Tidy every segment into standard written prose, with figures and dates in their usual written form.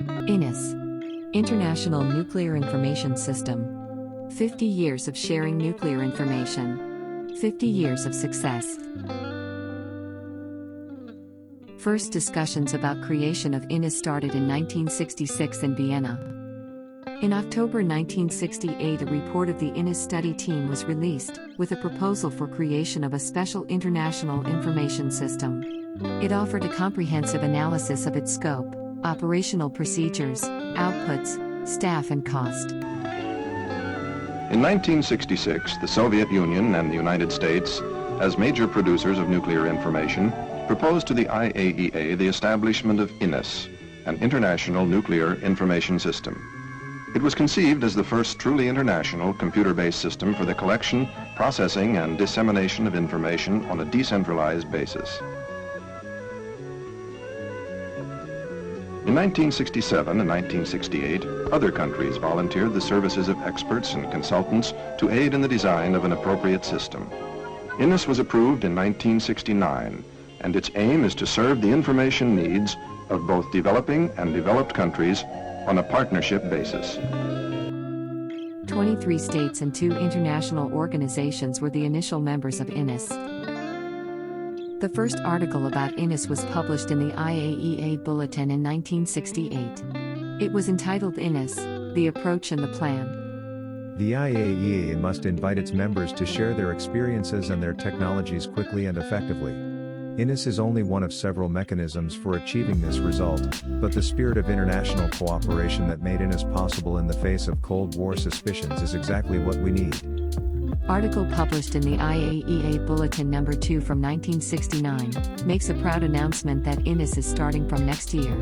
INIS. International Nuclear Information System. 50 years of sharing nuclear information. 50 years of success. First discussions about creation of INIS started in 1966 in Vienna. In October 1968, a report of the INIS study team was released, with a proposal for creation of a special international information system. It offered a comprehensive analysis of its scope, operational procedures, outputs, staff and cost. In 1966, the Soviet Union and the United States, as major producers of nuclear information, proposed to the IAEA the establishment of INIS, an international nuclear information system. It was conceived as the first truly international computer-based system for the collection, processing, and dissemination of information on a decentralized basis. In 1967 and 1968, other countries volunteered the services of experts and consultants to aid in the design of an appropriate system. INIS was approved in 1969, and its aim is to serve the information needs of both developing and developed countries on a partnership basis. 23 states and 2 international organizations were the initial members of INIS. The first article about INIS was published in the IAEA Bulletin in 1968. It was entitled INIS, The Approach and the Plan. The IAEA must invite its members to share their experiences and their technologies quickly and effectively. INIS is only one of several mechanisms for achieving this result, but the spirit of international cooperation that made INIS possible in the face of Cold War suspicions is exactly what we need. Article published in the IAEA Bulletin No. 2 from 1969 makes a proud announcement that INIS is starting from next year.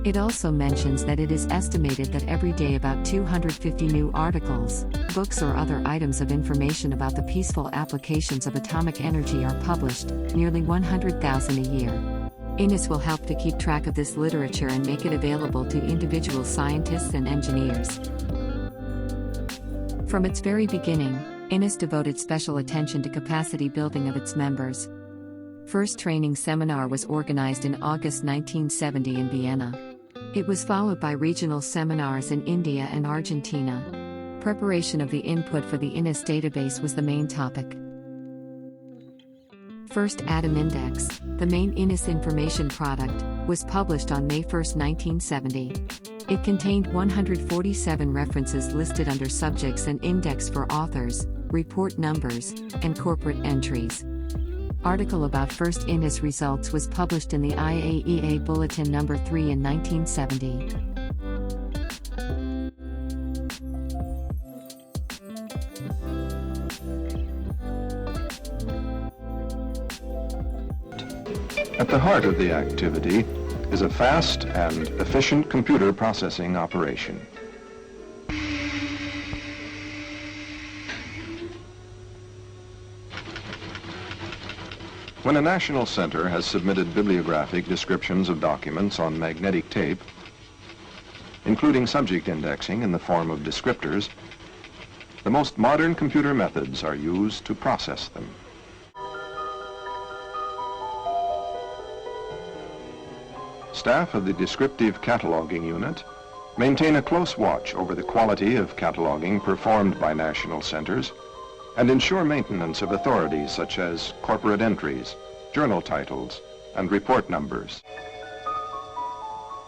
It also mentions that it is estimated that every day about 250 new articles, books or other items of information about the peaceful applications of atomic energy are published, nearly 100,000 a year. INIS will help to keep track of this literature and make it available to individual scientists and engineers. From its very beginning, INIS devoted special attention to capacity building of its members. First training seminar was organized in August 1970 in Vienna. It was followed by regional seminars in India and Argentina. Preparation of the input for the INIS database was the main topic. First Atom Index, the main INIS information product, was published on May 1, 1970. It contained 147 references listed under subjects and index for authors, report numbers, and corporate entries. Article about first INIS results was published in the IAEA Bulletin No. 3 in 1970. At the heart of the activity is a fast and efficient computer processing operation. When a national center has submitted bibliographic descriptions of documents on magnetic tape, including subject indexing in the form of descriptors, the most modern computer methods are used to process them. Staff of the Descriptive Cataloging Unit maintain a close watch over the quality of cataloging performed by national centers and ensure maintenance of authorities such as corporate entries, journal titles, and report numbers.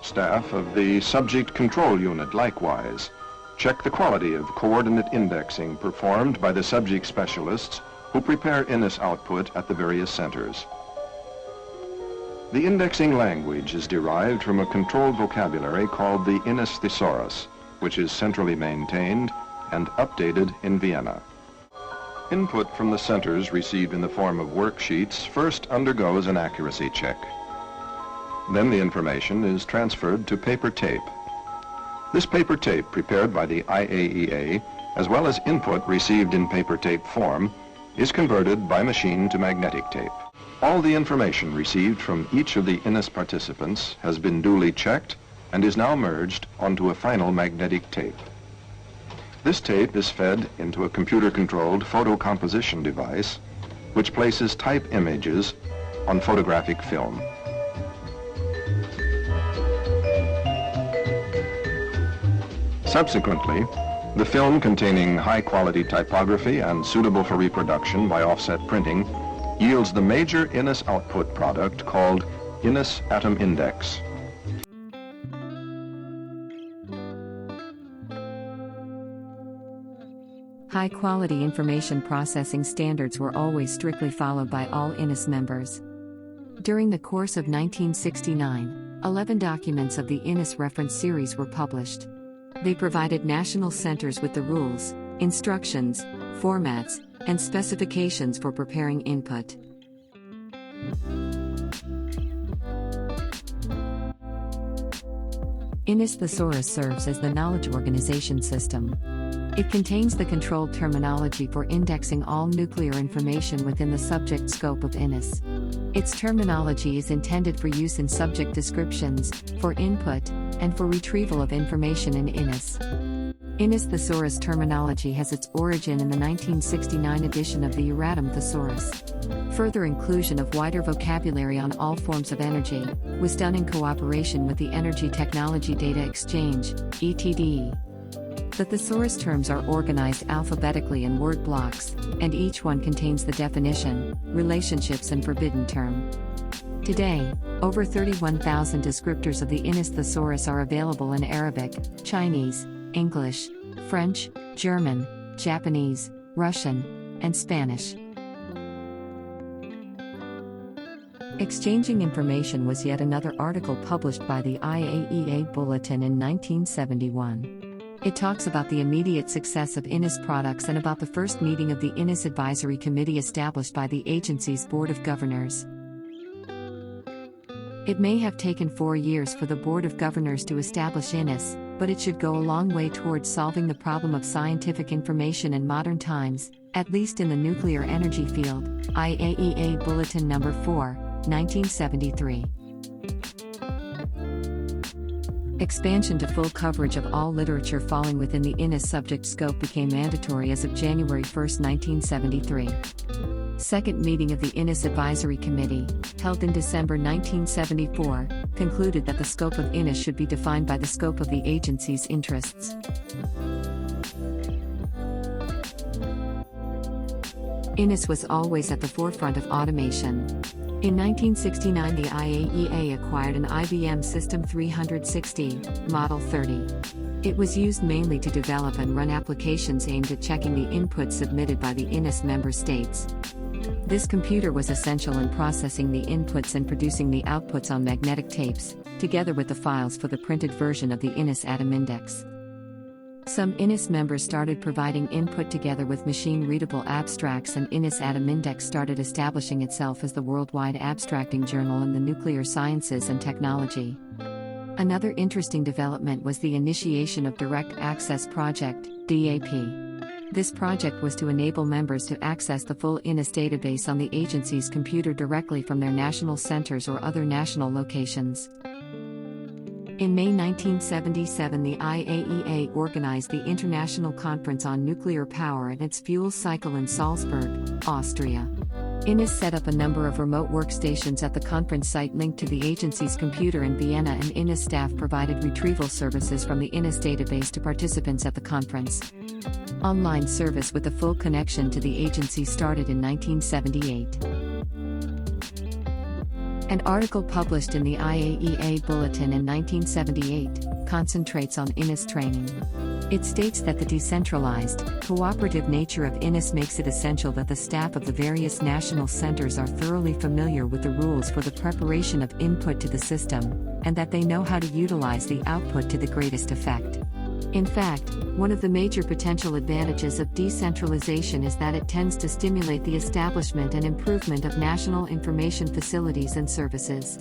Staff of the Subject Control Unit likewise check the quality of coordinate indexing performed by the subject specialists who prepare INIS output at the various centers. The indexing language is derived from a controlled vocabulary called the INIS Thesaurus, which is centrally maintained and updated in Vienna. Input from the centers received in the form of worksheets first undergoes an accuracy check. Then the information is transferred to paper tape. This paper tape, prepared by the IAEA, as well as input received in paper tape form, is converted by machine to magnetic tape. All the information received from each of the INIS participants has been duly checked and is now merged onto a final magnetic tape. This tape is fed into a computer-controlled photo composition device, which places type images on photographic film. Subsequently, the film containing high-quality typography and suitable for reproduction by offset printing yields the major INIS output product called INIS Atom Index. High-quality information processing standards were always strictly followed by all INIS members. During the course of 1969, 11 documents of the INIS reference series were published. They provided national centers with the rules, instructions, formats, and specifications for preparing input. INIS Thesaurus serves as the knowledge organization system. It contains the controlled terminology for indexing all nuclear information within the subject scope of INIS. Its terminology is intended for use in subject descriptions, for input, and for retrieval of information in INIS. INIS Thesaurus terminology has its origin in the 1969 edition of the Erratum Thesaurus. Further inclusion of wider vocabulary on all forms of energy was done in cooperation with the Energy Technology Data Exchange, ETDE. The thesaurus terms are organized alphabetically in word blocks, and each one contains the definition, relationships, and forbidden term. Today, over 31,000 descriptors of the INIS Thesaurus are available in Arabic, Chinese, English, French, German, Japanese, Russian, and Spanish. Exchanging information was yet another article published by the IAEA Bulletin in 1971. It talks about the immediate success of INIS products and about the first meeting of the INIS Advisory Committee established by the agency's Board of Governors. It may have taken 4 years for the Board of Governors to establish INIS, but it should go a long way towards solving the problem of scientific information in modern times, at least in the nuclear energy field. IAEA Bulletin No. 4, 1973. Expansion to full coverage of all literature falling within the INIS subject scope became mandatory as of January 1, 1973. Second meeting of the INIS Advisory Committee, held in December 1974, concluded that the scope of INIS should be defined by the scope of the agency's interests. INIS was always at the forefront of automation. In 1969, the IAEA acquired an IBM System 360, Model 30. It was used mainly to develop and run applications aimed at checking the inputs submitted by the INIS member states. This computer was essential in processing the inputs and producing the outputs on magnetic tapes, together with the files for the printed version of the INIS Atom Index. Some INIS members started providing input together with machine-readable abstracts, and INIS Atom Index started establishing itself as the worldwide abstracting journal in the nuclear sciences and technology. Another interesting development was the initiation of Direct Access Project, DAP. This project was to enable members to access the full INIS database on the agency's computer directly from their national centers or other national locations. In May 1977, the IAEA organized the International Conference on Nuclear Power and its Fuel Cycle in Salzburg, Austria. INIS set up a number of remote workstations at the conference site linked to the agency's computer in Vienna, and INIS staff provided retrieval services from the INIS database to participants at the conference. Online service with a full connection to the agency started in 1978. An article published in the IAEA Bulletin in 1978 concentrates on INIS training. It states that the decentralized, cooperative nature of INIS makes it essential that the staff of the various national centers are thoroughly familiar with the rules for the preparation of input to the system, and that they know how to utilize the output to the greatest effect. In fact, one of the major potential advantages of decentralization is that it tends to stimulate the establishment and improvement of national information facilities and services.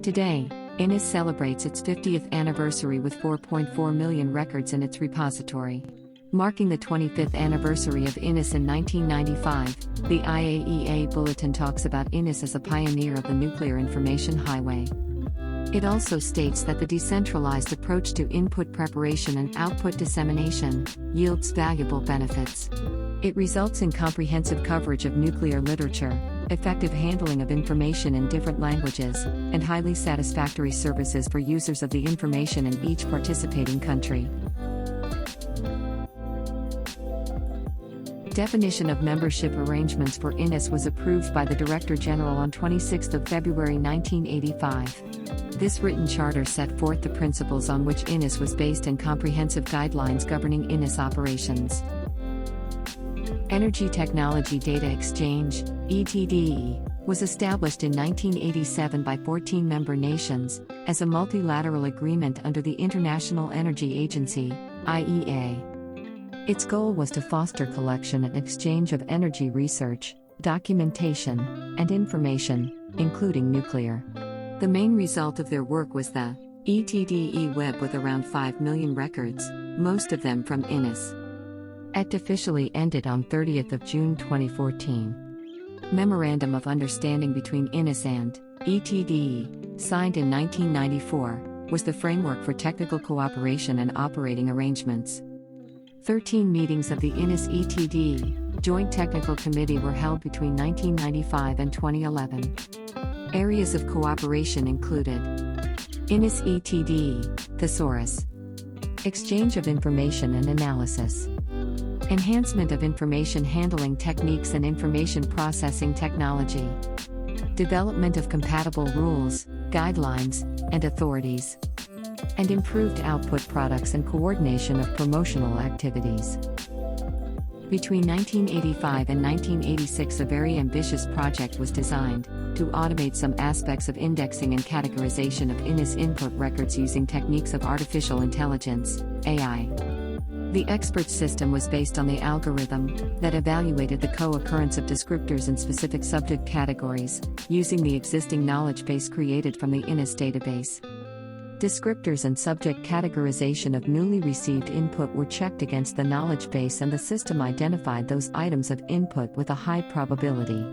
Today, INIS celebrates its 50th anniversary with 4.4 million records in its repository. Marking the 25th anniversary of INIS in 1995, the IAEA Bulletin talks about INIS as a pioneer of the nuclear information highway. It also states that the decentralized approach to input preparation and output dissemination yields valuable benefits. It results in comprehensive coverage of nuclear literature, effective handling of information in different languages, and highly satisfactory services for users of the information in each participating country. Definition of membership arrangements for INIS was approved by the Director General on 26 February 1985. This written charter set forth the principles on which INIS was based and comprehensive guidelines governing INIS operations. Energy Technology Data Exchange, ETDE, was established in 1987 by 14 member nations, as a multilateral agreement under the International Energy Agency, IEA. Its goal was to foster collection and exchange of energy research, documentation, and information, including nuclear. The main result of their work was the ETDE web with around 5 million records, most of them from INIS. ETDE officially ended on 30th of June 2014. Memorandum of Understanding between INIS and ETDE, signed in 1994, was the framework for technical cooperation and operating arrangements. 13 meetings of the INIS-ETDE Joint Technical Committee were held between 1995 and 2011. Areas of cooperation included INIS-ETDE, Thesaurus, exchange of information and analysis, enhancement of information handling techniques and information processing technology, development of compatible rules, guidelines, and authorities, and improved output products and coordination of promotional activities. Between 1985 and 1986, a very ambitious project was designed to automate some aspects of indexing and categorization of INIS input records using techniques of artificial intelligence, AI. The expert system was based on the algorithm that evaluated the co-occurrence of descriptors in specific subject categories, using the existing knowledge base created from the INIS database. Descriptors and subject categorization of newly received input were checked against the knowledge base, and the system identified those items of input with a high probability.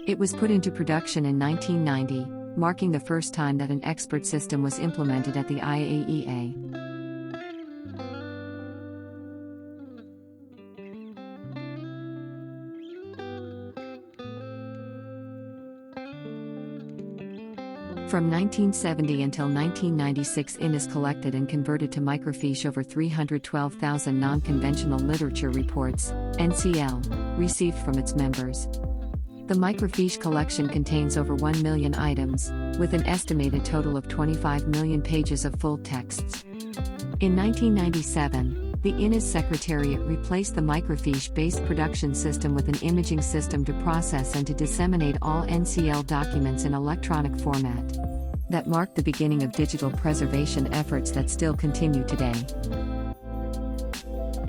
It was put into production in 1990, marking the first time that an expert system was implemented at the IAEA. From 1970 until 1996, INIS collected and converted to Microfiche over 312,000 non-conventional literature reports, NCL, received from its members. The Microfiche collection contains over 1 million items, with an estimated total of 25 million pages of full texts. In 1997, the INIS Secretariat replaced the Microfiche-based production system with an imaging system to process and to disseminate all NCL documents in electronic format. That marked the beginning of digital preservation efforts that still continue today.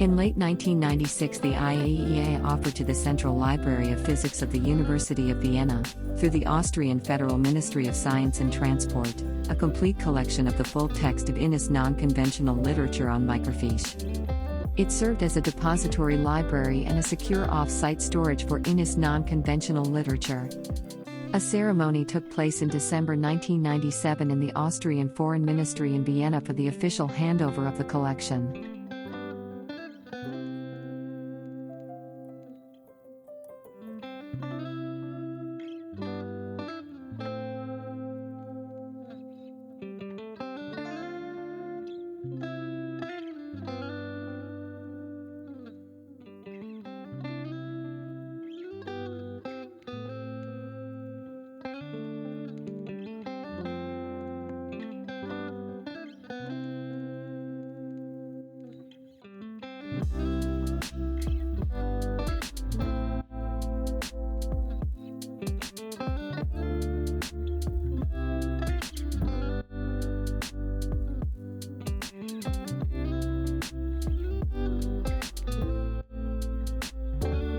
In late 1996, the IAEA offered to the Central Library of Physics of the University of Vienna, through the Austrian Federal Ministry of Science and Transport, a complete collection of the full text of INIS non-conventional literature on Microfiche. It served as a depository library and a secure off-site storage for INIS non-conventional literature. A ceremony took place in December 1997 in the Austrian Foreign Ministry in Vienna for the official handover of the collection.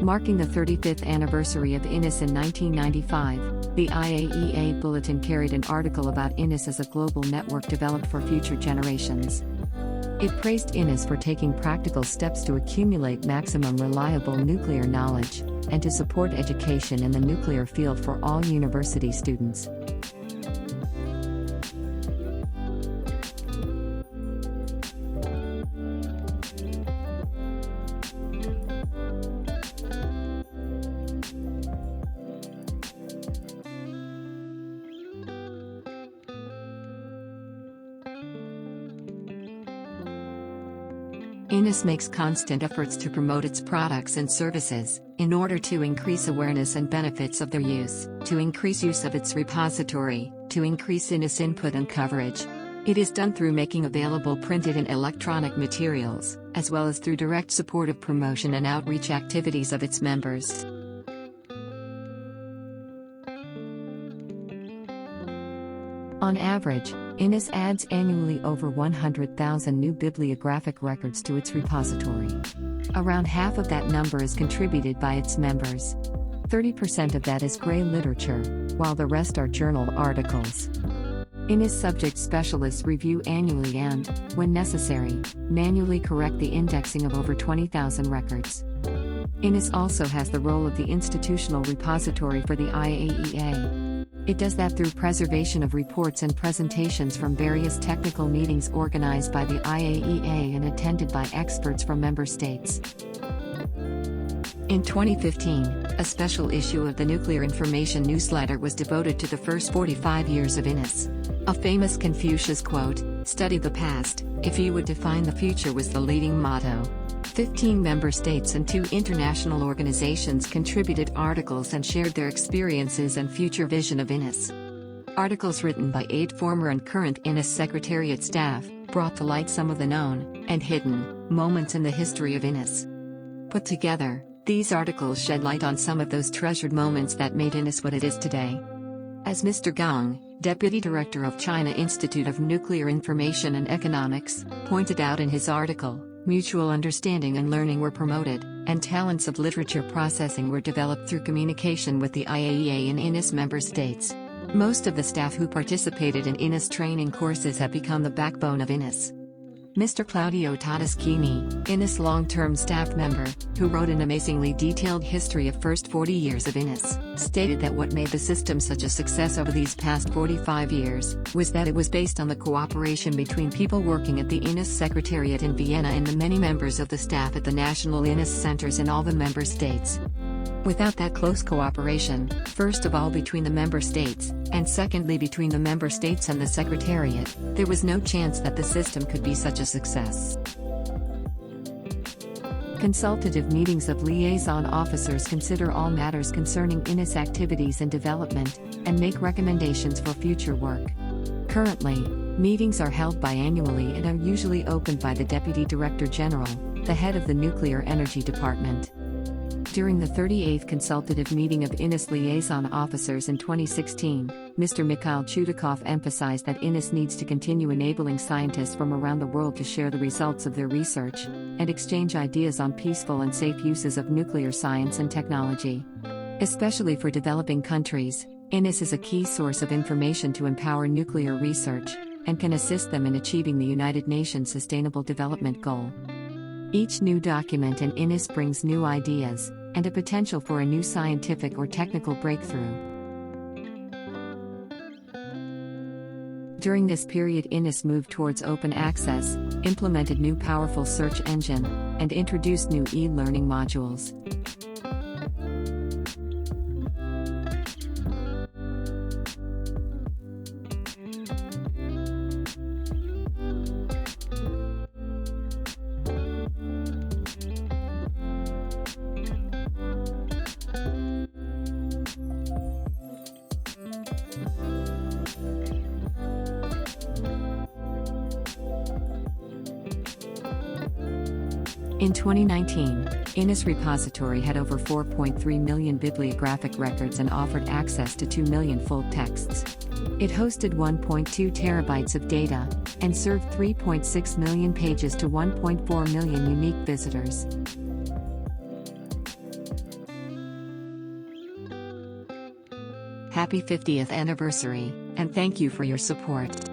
Marking the 35th anniversary of INIS in 1995, the IAEA Bulletin carried an article about INIS as a global network developed for future generations. It praised INIS for taking practical steps to accumulate maximum reliable nuclear knowledge, and to support education in the nuclear field for all university students. INIS makes constant efforts to promote its products and services, in order to increase awareness and benefits of their use, to increase use of its repository, to increase INIS input and coverage. It is done through making available printed and electronic materials, as well as through direct support of promotion and outreach activities of its members. On average, INIS adds annually over 100,000 new bibliographic records to its repository. Around half of that number is contributed by its members. 30% of that is gray literature, while the rest are journal articles. INIS subject specialists review annually and, when necessary, manually correct the indexing of over 20,000 records. INIS also has the role of the institutional repository for the IAEA. It does that through preservation of reports and presentations from various technical meetings organized by the IAEA and attended by experts from member states. In 2015, a special issue of the Nuclear Information Newsletter was devoted to the first 45 years of INIS. A famous Confucius quote, "Study the past, if you would define the future," was the leading motto. 15 member states and 2 international organizations contributed articles and shared their experiences and future vision of INIS. Articles written by 8 former and current INIS Secretariat staff brought to light some of the known and hidden moments in the history of INIS. Put together, these articles shed light on some of those treasured moments that made INIS what it is today. As Mr. Gong, Deputy Director of China Institute of Nuclear Information and Economics, pointed out in his article, mutual understanding and learning were promoted, and talents of literature processing were developed through communication with the IAEA and INIS member states. Most of the staff who participated in INIS training courses have become the backbone of INIS. Mr. Claudio Todeschini, INIS long-term staff member, who wrote an amazingly detailed history of first 40 years of INIS, stated that what made the system such a success over these past 45 years, was that it was based on the cooperation between people working at the INIS Secretariat in Vienna and the many members of the staff at the national INIS centers in all the member states. Without that close cooperation, first of all between the member states, and secondly between the member states and the Secretariat, there was no chance that the system could be such a success. Consultative meetings of liaison officers consider all matters concerning INIS activities and development, and make recommendations for future work. Currently, meetings are held biannually and are usually opened by the Deputy Director General, the head of the Nuclear Energy Department. During the 38th consultative meeting of INIS liaison officers in 2016, Mr. Mikhail Chudakov emphasized that INIS needs to continue enabling scientists from around the world to share the results of their research, and exchange ideas on peaceful and safe uses of nuclear science and technology. Especially for developing countries, INIS is a key source of information to empower nuclear research, and can assist them in achieving the United Nations Sustainable Development Goal. Each new document in INIS brings new ideas, and a potential for a new scientific or technical breakthrough. During this period, INIS moved towards open access, implemented new powerful search engine, and introduced new e-learning modules. In 2019, INIS repository had over 4.3 million bibliographic records and offered access to 2 million full texts. It hosted 1.2 terabytes of data, and served 3.6 million pages to 1.4 million unique visitors. Happy 50th anniversary, and thank you for your support.